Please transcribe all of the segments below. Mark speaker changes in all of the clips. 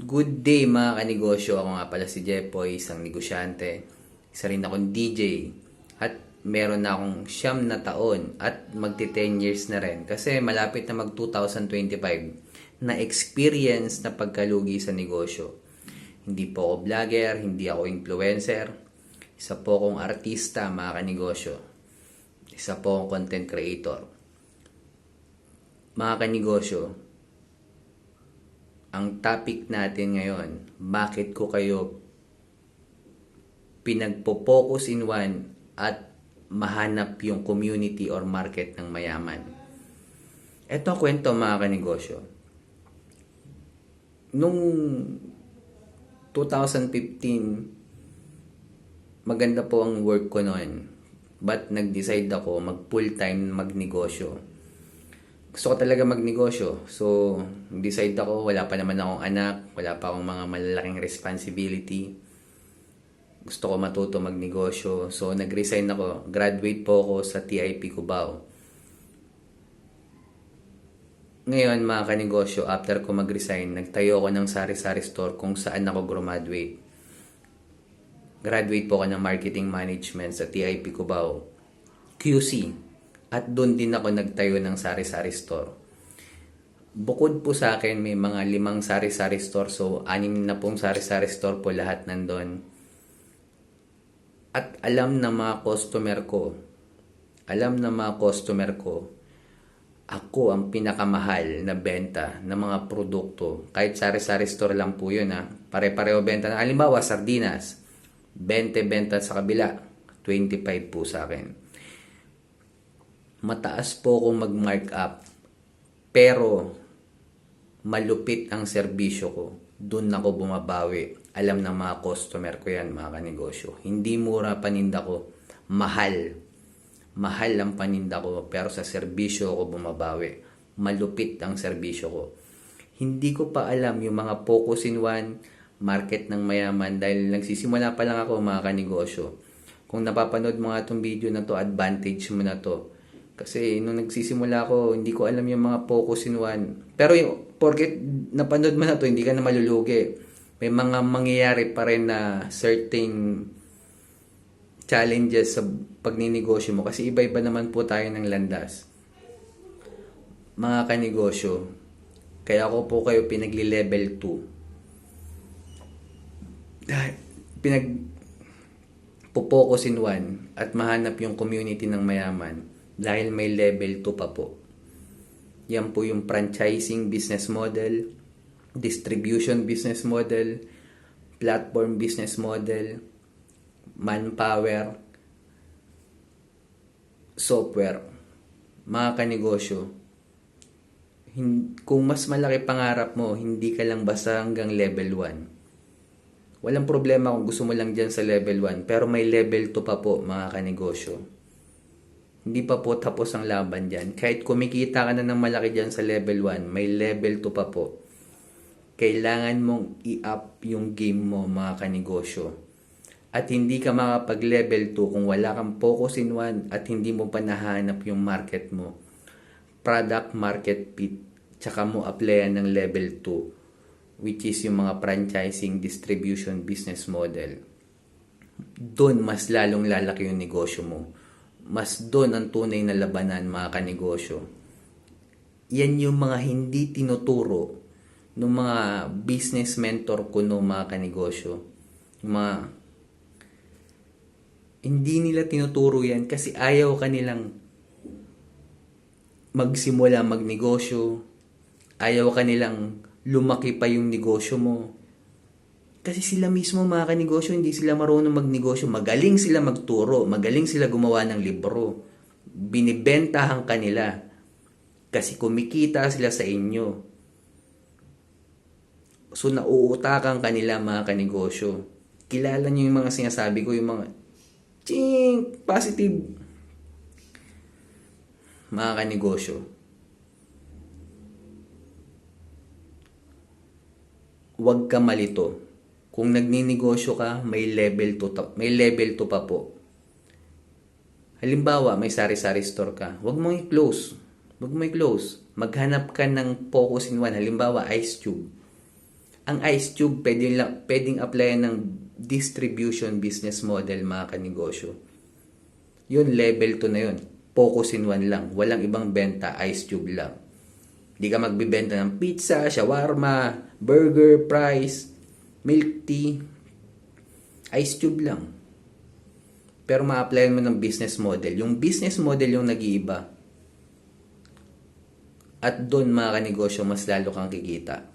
Speaker 1: Good day mga kanegosyo. Ako nga pala si Jepoy, isang negosyante. Isa rin akong DJ. At meron na akong 9 na taon at magti 10 years na rin. Kasi malapit na mag 2025 na experience na pagkalugi sa negosyo. Hindi po ako vlogger, hindi ako influencer. Isa po akong artista mga kanegosyo. Isa po akong content creator. Mga kanegosyo, ang topic natin ngayon, bakit ko kayo pinagpo-focus in one at mahanap yung community or market ng mayaman. Ito ang kwento mga kanegosyo. Nung 2015, maganda po ang work ko noon. But nag-decide ako mag full-time magnegosyo. Gusto ko talaga magnegosyo. So, decide ako, wala pa naman akong anak, wala pa akong mga malalaking responsibility. Gusto ko matuto magnegosyo. So, nag-resign ako. Graduate po ako sa TIP Cubao. Ngayon, mga kanegosyo, after ko mag-resign, nagtayo ako ng sari-sari store kung saan ako graduate. Graduate po ako ng marketing management sa TIP Cubao. QC. At doon din ako nagtayo ng sari-sari store. Bukod po sa akin, may mga 5 sari-sari store. So, 6 na pong sari-sari store po lahat nandun. At alam na mga customer ko, ako ang pinakamahal na benta ng mga produkto. Kahit sari-sari store lang po yun ha. Pare-pareho benta na. Halimbawa, sardinas. 20 benta sa kabila. 25 po sa akin. Mataas po akong mag-markup, pero malupit ang serbisyo ko. Doon ako bumabawi. Alam ng mga customer ko yan, mga kanegosyo. Hindi mura paninda ko, mahal. Mahal ang paninda ko, pero sa serbisyo ko bumabawi. Malupit ang serbisyo ko. Hindi ko pa alam yung mga focus in one, market ng mayaman, dahil nagsisimula pa lang ako, mga kanegosyo. Kung napapanood mo nga itong video na to, advantage mo na to. Kasi nung nagsisimula ako, hindi ko alam yung mga focus in one. Pero porket napanood mo na to, hindi ka na malulugi. May mga mangyayari pa rin na certain challenges sa pagninegosyo mo. Kasi iba-iba naman po tayo ng landas. Mga kanegosyo, kaya ako po kayo pinagli-level 2. Pinag-focus in one at mahanap yung community ng mayaman. Dahil may level 2 pa po. Yan po yung franchising business model, distribution business model, platform business model, manpower, software. Mga kanegosyo, kung mas malaki pangarap mo, hindi ka lang basta hanggang level 1. Walang problema kung gusto mo lang dyan sa level 1, pero may level 2 pa po, mga kanegosyo. Hindi pa po tapos ang laban dyan. Kahit kumikita ka na ng malaki dyan sa level 1, may level 2 pa po. Kailangan mong i-up yung game mo, mga kanegosyo. At hindi ka makapag-level 2 kung wala kang focus in one at hindi mo pa nahanap yung market mo. Product market fit. Tsaka mo applyan ng level 2, which is yung mga franchising distribution business model. Doon mas lalong lalaki yung negosyo mo. Mas doon ang tunay na labanan, mga kanegosyo. Yan yung mga hindi tinuturo ng mga business mentor ko no, mga kanegosyo. Hindi nila tinuturo yan kasi ayaw kanilang magsimula magnegosyo. Ayaw kanilang lumaki pa yung negosyo mo. Kasi sila mismo, mga kanegosyo, hindi sila marunong magnegosyo. Magaling sila magturo. Magaling sila gumawa ng libro. Binibentahan kanila. Kasi kumikita sila sa inyo. So, nauutakan kanila, mga kanegosyo. Kilala nyo yung mga sinasabi ko, yung mga positive. Mga kanegosyo. Huwag ka malito. Kung nagninegosyo ka, may level 2 pa po. Halimbawa, may sari-sari store ka. Huwag mong i-close. Maghanap ka ng focus in one. Halimbawa, ice tube. Ang Ice Tube, pwedeng applyan ng distribution business model, mga kanegosyo. Yun, level 2 na yun. Focus in one lang. Walang ibang benta, Ice Tube lang. Di ka magbibenta ng pizza, shawarma, burger, fries, milk tea. Ice Tube lang. Pero ma-applyan mo ng business model. Yung business model yung nag-iiba. At doon, mga kanegosyo, mas lalo kang kikita.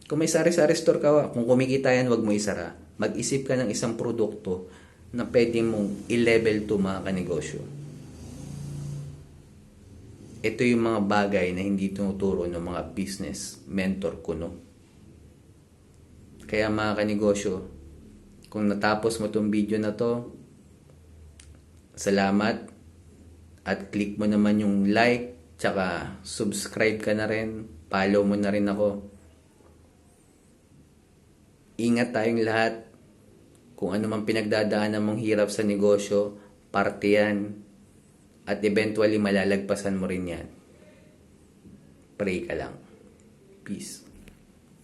Speaker 1: Kung may sari-sari store ka, kung kumikita yan, wag mo isara. Mag-isip ka ng isang produkto na pwede mong i-level to, mga kanegosyo. Ito yung mga bagay na hindi tinuturo ng mga business mentor ko, no? Kaya, mga kanegosyo, kung natapos mo tong video na to, salamat. At click mo naman yung like, tsaka subscribe ka na rin. Follow mo na rin ako. Ingat tayong lahat. Kung ano man pinagdadaanan mong hirap sa negosyo, parte yan. At eventually malalagpasan mo rin yan. Pray ka lang. Peace.